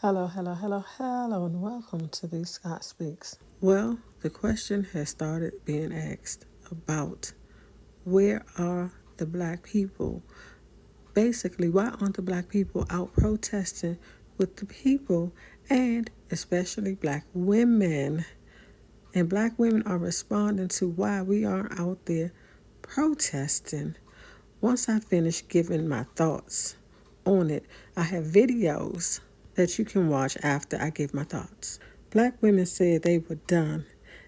Hello, and welcome to the Scott Speaks. Well, the question has started being asked about where are the black people? Basically, why aren't the black people out protesting with the people, and especially black women? And black women are responding to why we aren't out there protesting. Once I finish giving my thoughts on it, I have videos that you can watch after I give my thoughts. Black women said they were done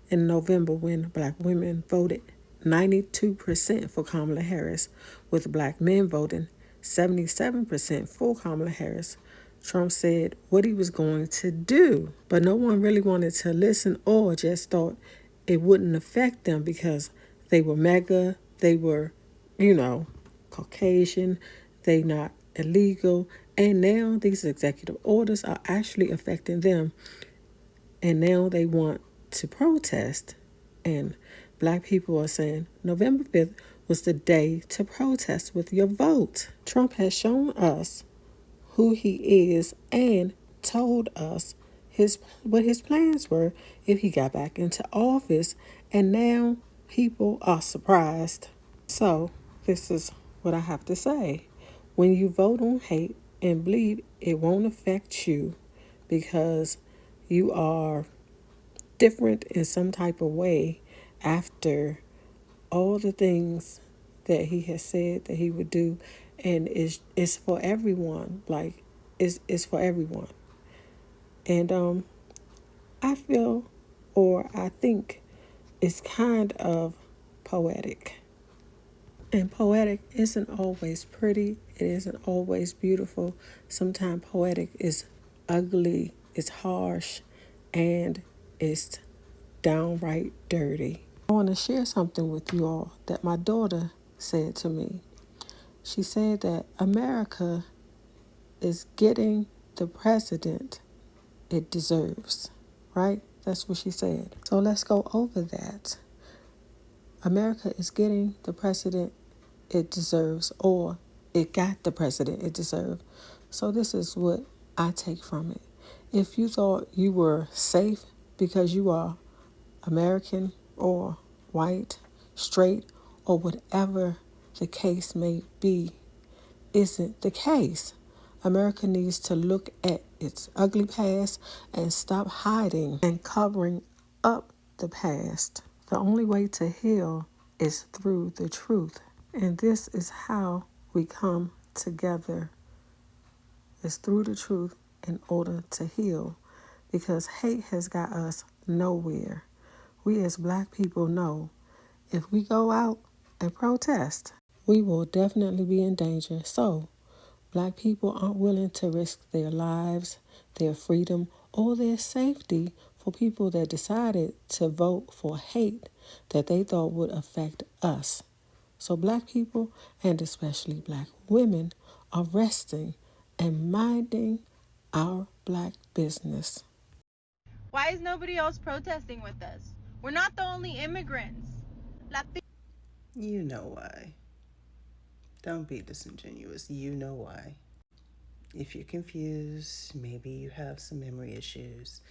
in November when black women voted 92% for Kamala Harris, with black men voting 77% for Kamala Harris. Trump said what he was going to do, but no one really wanted to listen or just thought it wouldn't affect them because they were mega, they were, Caucasian, they not illegal, and now these executive orders are actually affecting them, and now they want to protest. And black people are saying November 5th was the day to protest with your vote. Trump has shown us who he is and told us what his plans were if he got back into office, and now people are surprised. So this is what I have to say. When you vote on hate and believe it won't affect you because you are different in some type of way after all the things that he has said that he would do, and it's for everyone. Like it's for everyone. And I feel, or I think, it's kind of poetic. And poetic isn't always pretty. It isn't always beautiful. Sometimes poetic is ugly, it's harsh, and it's downright dirty. I want to share something with you all that my daughter said to me. She said that America is getting the president it deserves, right? That's what she said. So let's go over that. America is getting the president it deserves, or it got the president it deserved. So this is what I take from it. If you thought you were safe because you are American or white, straight, or whatever the case may be, isn't the case. America needs to look at its ugly past and stop hiding and covering up the past. The only way to heal is through the truth. And this is how we come together. It's through the truth in order to heal. Because hate has got us nowhere. We as black people know if we go out and protest, we will definitely be in danger. So, black people aren't willing to risk their lives, their freedom, or their safety for people that decided to vote for hate that they thought would affect us. So black people, and especially black women, are resting and minding our black business. Why is nobody else protesting with us? We're not the only immigrants. You know why. Don't be disingenuous. You know why. If you're confused, maybe you have some memory issues,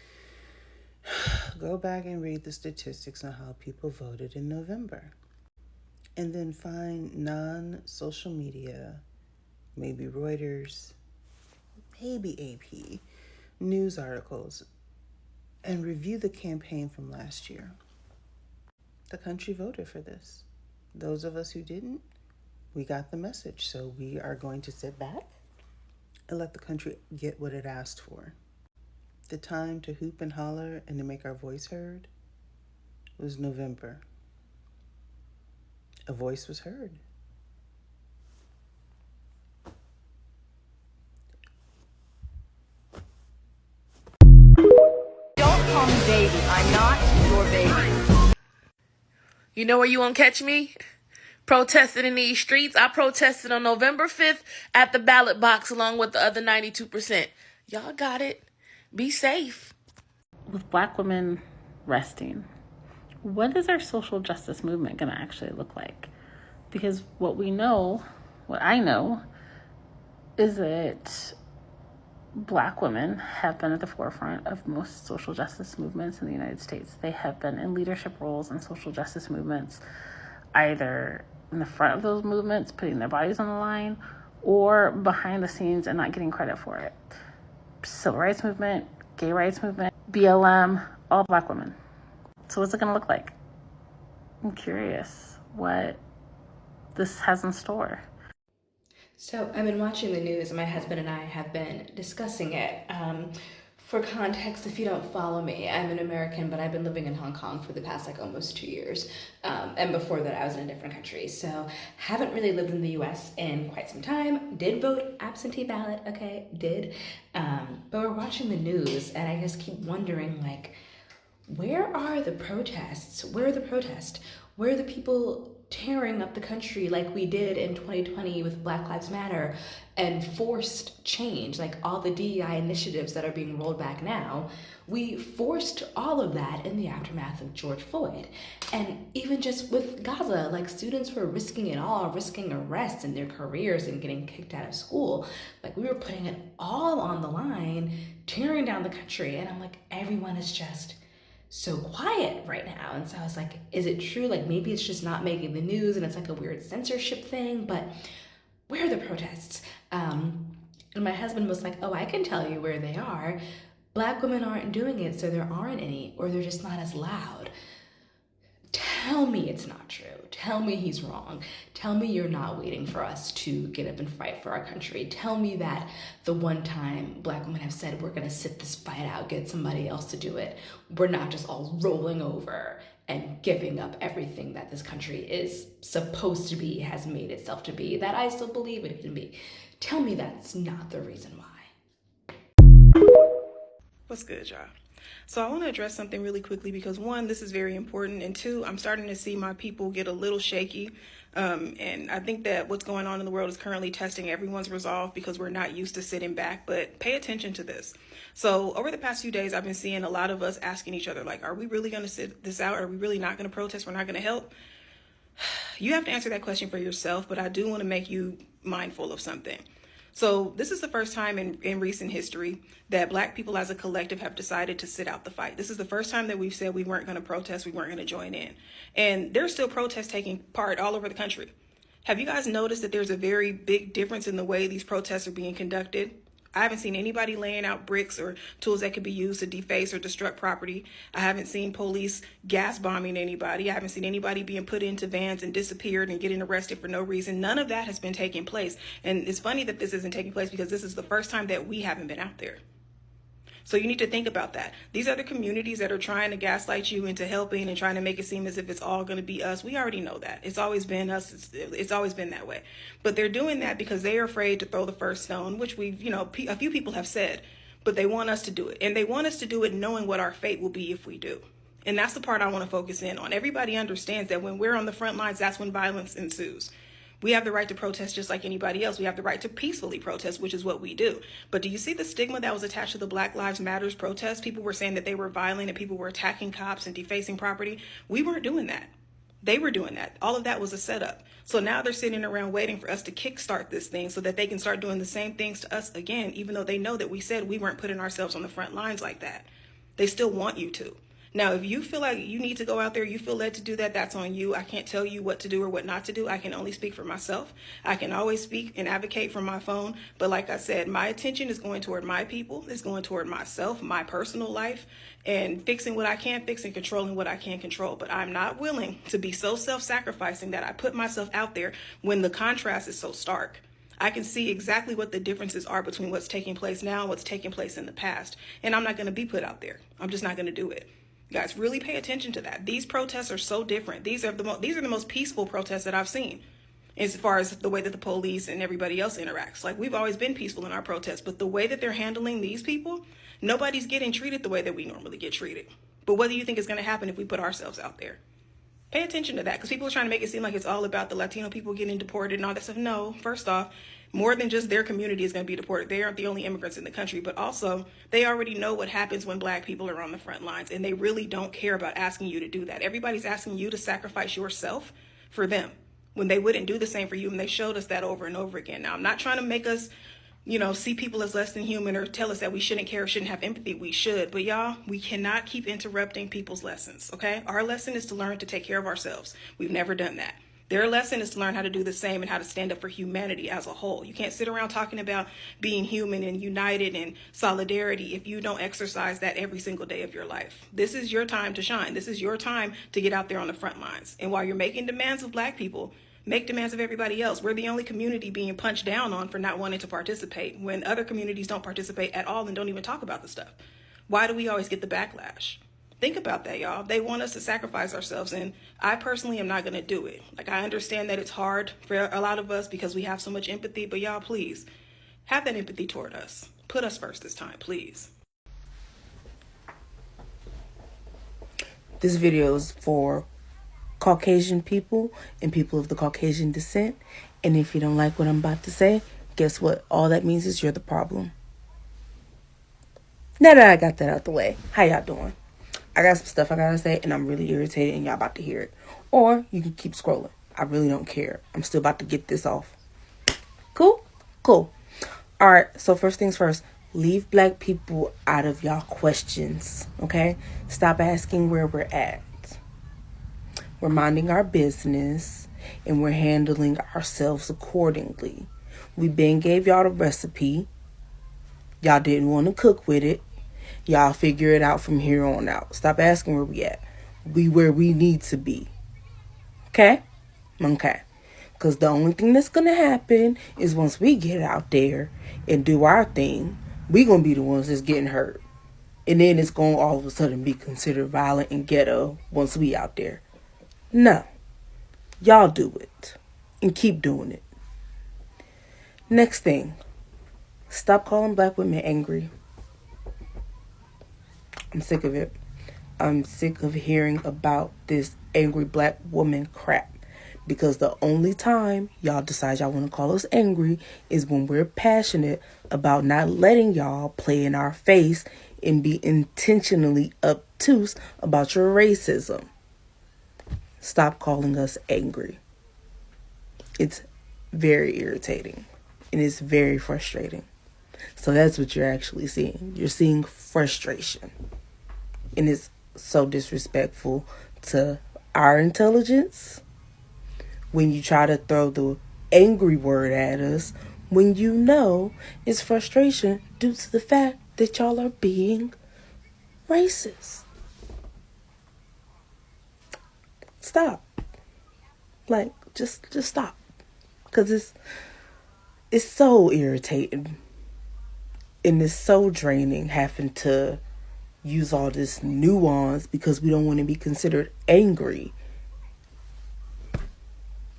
go back and read the statistics on how people voted in November. And then find non-social media, maybe Reuters, maybe AP, news articles, and review the campaign from last year. The country voted for this. Those of us who didn't, we got the message. So we are going to sit back and let the country get what it asked for. The time to hoop and holler and to make our voice heard was November. A voice was heard. Don't call me baby. I'm not your baby. You know where you won't catch me? Protesting in these streets. I protested on November 5th at the ballot box along with the other 92%. Y'all got it. Be safe. With black women resting, what is our social justice movement going to actually look like? Because what I know, is that Black women have been at the forefront of most social justice movements in the United States. They have been in leadership roles in social justice movements, either in the front of those movements, putting their bodies on the line, or behind the scenes and not getting credit for it. Civil rights movement, gay rights movement, BLM, all Black women. So what's it going to look like? I'm curious what this has in store. So I've been watching the news, and my husband and I have been discussing it. For context, if you don't follow me, I'm an American, but I've been living in Hong Kong for the past almost 2 years. And before that, I was in a different country. So haven't really lived in the US in quite some time. Did vote absentee ballot, okay, did. But we're watching the news, and I just keep wondering, where are the protests? Where are the protests? Where are the people tearing up the country like we did in 2020 with Black Lives Matter and forced change, like all the DEI initiatives that are being rolled back now? We forced all of that in the aftermath of George Floyd. And even just with Gaza, students were risking it all, risking arrest and their careers and getting kicked out of school. We were putting it all on the line, tearing down the country. And I'm everyone is just so quiet right now. And so I was is it true? Maybe it's just not making the news and it's a weird censorship thing, but where are the protests? And my husband was oh, I can tell you where they are. Black women aren't doing it, so there aren't any, or they're just not as loud. Tell me it's not true. Tell me he's wrong. Tell me you're not waiting for us to get up and fight for our country. Tell me that the one time Black women have said, we're gonna sit this fight out, get somebody else to do it, we're not just all rolling over and giving up everything that this country is supposed to be, has made itself to be, that I still believe it can be. Tell me that's not the reason why. What's good, y'all? So I want to address something really quickly because one, this is very important, and two, I'm starting to see my people get a little shaky. And I think that what's going on in the world is currently testing everyone's resolve because we're not used to sitting back, but pay attention to this. So over the past few days, I've been seeing a lot of us asking each other, are we really going to sit this out? Are we really not going to protest? We're not going to help? You have to answer that question for yourself, but I do want to make you mindful of something. So this is the first time in recent history that Black people as a collective have decided to sit out the fight. This is the first time that we've said we weren't going to protest, we weren't going to join in. And there's still protests taking part all over the country. Have you guys noticed that there's a very big difference in the way these protests are being conducted? I haven't seen anybody laying out bricks or tools that could be used to deface or destruct property. I haven't seen police gas bombing anybody. I haven't seen anybody being put into vans and disappeared and getting arrested for no reason. None of that has been taking place. And it's funny that this isn't taking place because this is the first time that we haven't been out there. So you need to think about that. These are the communities that are trying to gaslight you into helping and trying to make it seem as if it's all going to be us. We already know that. It's always been us. It's always been that way. But they're doing that because they are afraid to throw the first stone, which we've, a few people have said, but they want us to do it. And they want us to do it knowing what our fate will be if we do. And that's the part I want to focus in on. Everybody understands that when we're on the front lines, that's when violence ensues. We have the right to protest just like anybody else. We have the right to peacefully protest, which is what we do. But do you see the stigma that was attached to the Black Lives Matters protest? People were saying that they were violent and people were attacking cops and defacing property. We weren't doing that. They were doing that. All of that was a setup. So now they're sitting around waiting for us to kickstart this thing so that they can start doing the same things to us again, even though they know that we said we weren't putting ourselves on the front lines like that. They still want you to. Now, if you feel like you need to go out there, you feel led to do that, that's on you. I can't tell you what to do or what not to do. I can only speak for myself. I can always speak and advocate from my phone. But like I said, my attention is going toward my people. It's going toward myself, my personal life, and fixing what I can fix and controlling what I can control. But I'm not willing to be so self-sacrificing that I put myself out there when the contrast is so stark. I can see exactly what the differences are between what's taking place now and what's taking place in the past. And I'm not going to be put out there. I'm just not going to do it. Guys, really pay attention to that. These protests are so different. These are the most peaceful protests that I've seen as far as the way that the police and everybody else interacts. We've always been peaceful in our protests, but the way that they're handling these people, nobody's getting treated the way that we normally get treated. But what do you think is going to happen if we put ourselves out there? Pay attention to that, because people are trying to make it seem like it's all about the Latino people getting deported and all that stuff. No, first off, more than just their community is going to be deported. They aren't the only immigrants in the country, but also they already know what happens when Black people are on the front lines, and they really don't care about asking you to do that. Everybody's asking you to sacrifice yourself for them when they wouldn't do the same for you, and they showed us that over and over again. Now, I'm not trying to make us see people as less than human or tell us that we shouldn't care, shouldn't have empathy. We should. But y'all, we cannot keep interrupting people's lessons, okay? Our lesson is to learn to take care of ourselves. We've never done that. Their lesson is to learn how to do the same and how to stand up for humanity as a whole. You can't sit around talking about being human and united and solidarity if you don't exercise that every single day of your life. This is your time to shine. This is your time to get out there on the front lines. And while you're making demands of Black people, make demands of everybody else. We're the only community being punched down on for not wanting to participate when other communities don't participate at all and don't even talk about the stuff. Why do we always get the backlash? Think about that, y'all. They want us to sacrifice ourselves, and I personally am not going to do it. Like, I understand that it's hard for a lot of us because we have so much empathy, but y'all, please, have that empathy toward us. Put us first this time, please. This video is for Caucasian people and people of the Caucasian descent. And if you don't like what I'm about to say, guess what? All that means is you're the problem. Now that I got that out the way, how y'all doing? I got some stuff I gotta say, and I'm really irritated, and y'all about to hear it. Or you can keep scrolling. I really don't care. I'm still about to get this off. Cool? Cool. Alright, so first things first. Leave Black people out of y'all questions, okay? Stop asking where we're at. We're minding our business, and we're handling ourselves accordingly. We been gave y'all the recipe. Y'all didn't want to cook with it. Y'all figure it out from here on out. Stop asking where we at. We where we need to be. Okay? Okay. Because the only thing that's going to happen is once we get out there and do our thing, we going to be the ones that's getting hurt. And then it's going to all of a sudden be considered violent and ghetto once we out there. No. Y'all do it. And keep doing it. Next thing. Stop calling Black women angry. I'm sick of it. I'm sick of hearing about this angry Black woman crap. Because the only time y'all decide y'all want to call us angry is when we're passionate about not letting y'all play in our face and be intentionally obtuse about your racism. Stop calling us angry. It's very irritating. And it's very frustrating. So that's what you're actually seeing. You're seeing frustration. And it's so disrespectful to our intelligence when you try to throw the angry word at us when you know it's frustration due to the fact that y'all are being racist. Stop. Like, just stop. Because it's so irritating. And it's so draining having to use all this nuance because we don't want to be considered angry.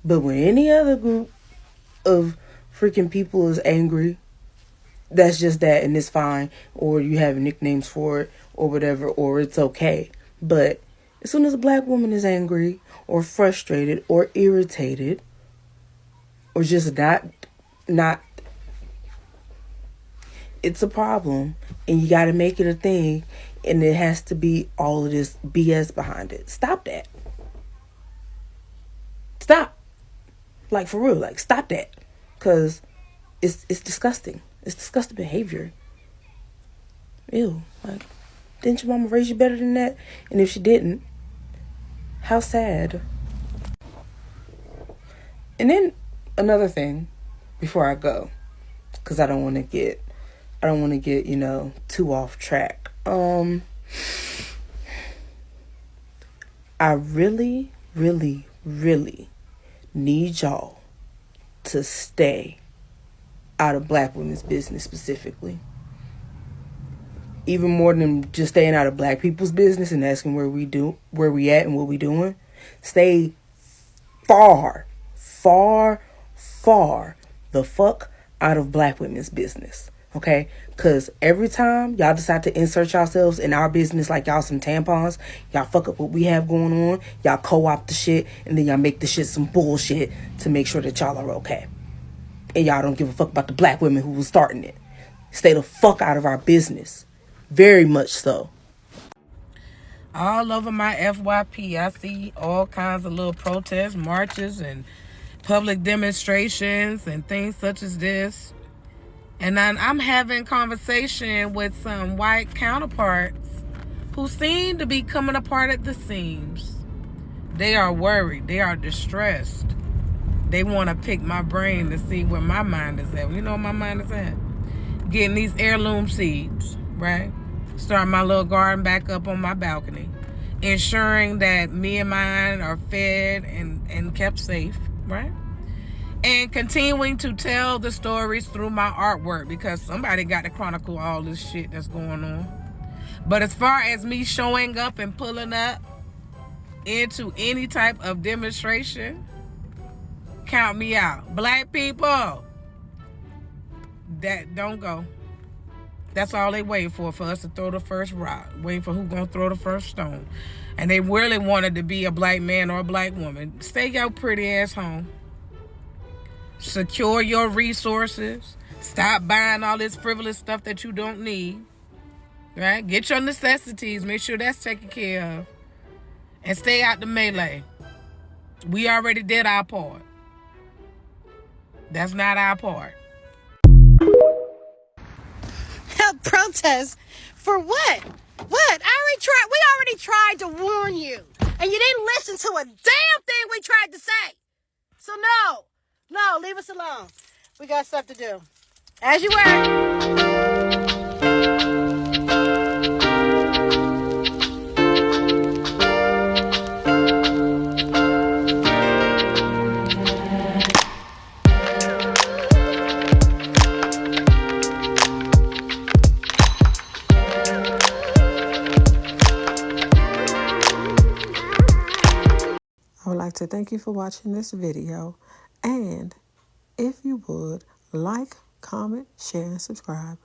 But when any other group of freaking people is angry, that's just that and it's fine. Or you have nicknames for it or whatever, or it's okay. But as soon as a Black woman is angry or frustrated or irritated or just not, it's a problem, and you got to make it a thing, and it has to be all of this BS behind it. Stop that. Stop. Like, for real, like, stop that. Because it's disgusting. It's disgusting behavior. Ew. Like, didn't your mama raise you better than that? And if she didn't, how sad. And then another thing before I go, because I don't want to get, too off track. I really, really, really need y'all to stay out of Black women's business specifically. Even more than just staying out of Black people's business and asking where we at and what we doing. Stay far the fuck out of Black women's business. Okay? Because every time y'all decide to insert yourselves in our business like y'all some tampons, y'all fuck up what we have going on, y'all co-opt the shit, and then y'all make the shit some bullshit to make sure that y'all are okay. And y'all don't give a fuck about the Black women who was starting it. Stay the fuck out of our business. Very much so. All over my FYP, I see all kinds of little protests, marches, and public demonstrations and things such as this. And then I'm having conversation with some white counterparts who seem to be coming apart at the seams. They are worried. They are distressed. They want to pick my brain to see where my mind is at. You know where my mind is at? Getting these heirloom seeds, right? Starting my little garden back up on my balcony. Ensuring that me and mine are fed and kept safe, right? And continuing to tell the stories through my artwork, because somebody got to chronicle all this shit that's going on. But as far as me showing up and pulling up into any type of demonstration, count me out. Black people, that don't go. That's all they waiting for us to throw the first rock. Waiting for who gonna throw the first stone. And they really wanted to be a black man or a black woman. Stay your pretty ass home. Secure your resources. Stop buying all this frivolous stuff that you don't need. Right? Get your necessities. Make sure that's taken care of. And stay out the melee. We already did our part. That's not our part. Help protest? For what? What? We already tried to warn you. And you didn't listen to a damn thing we tried to say. So no, leave us alone. We got stuff to do. As you were. I would like to thank you for watching this video, and if you would, like, comment, share, and subscribe.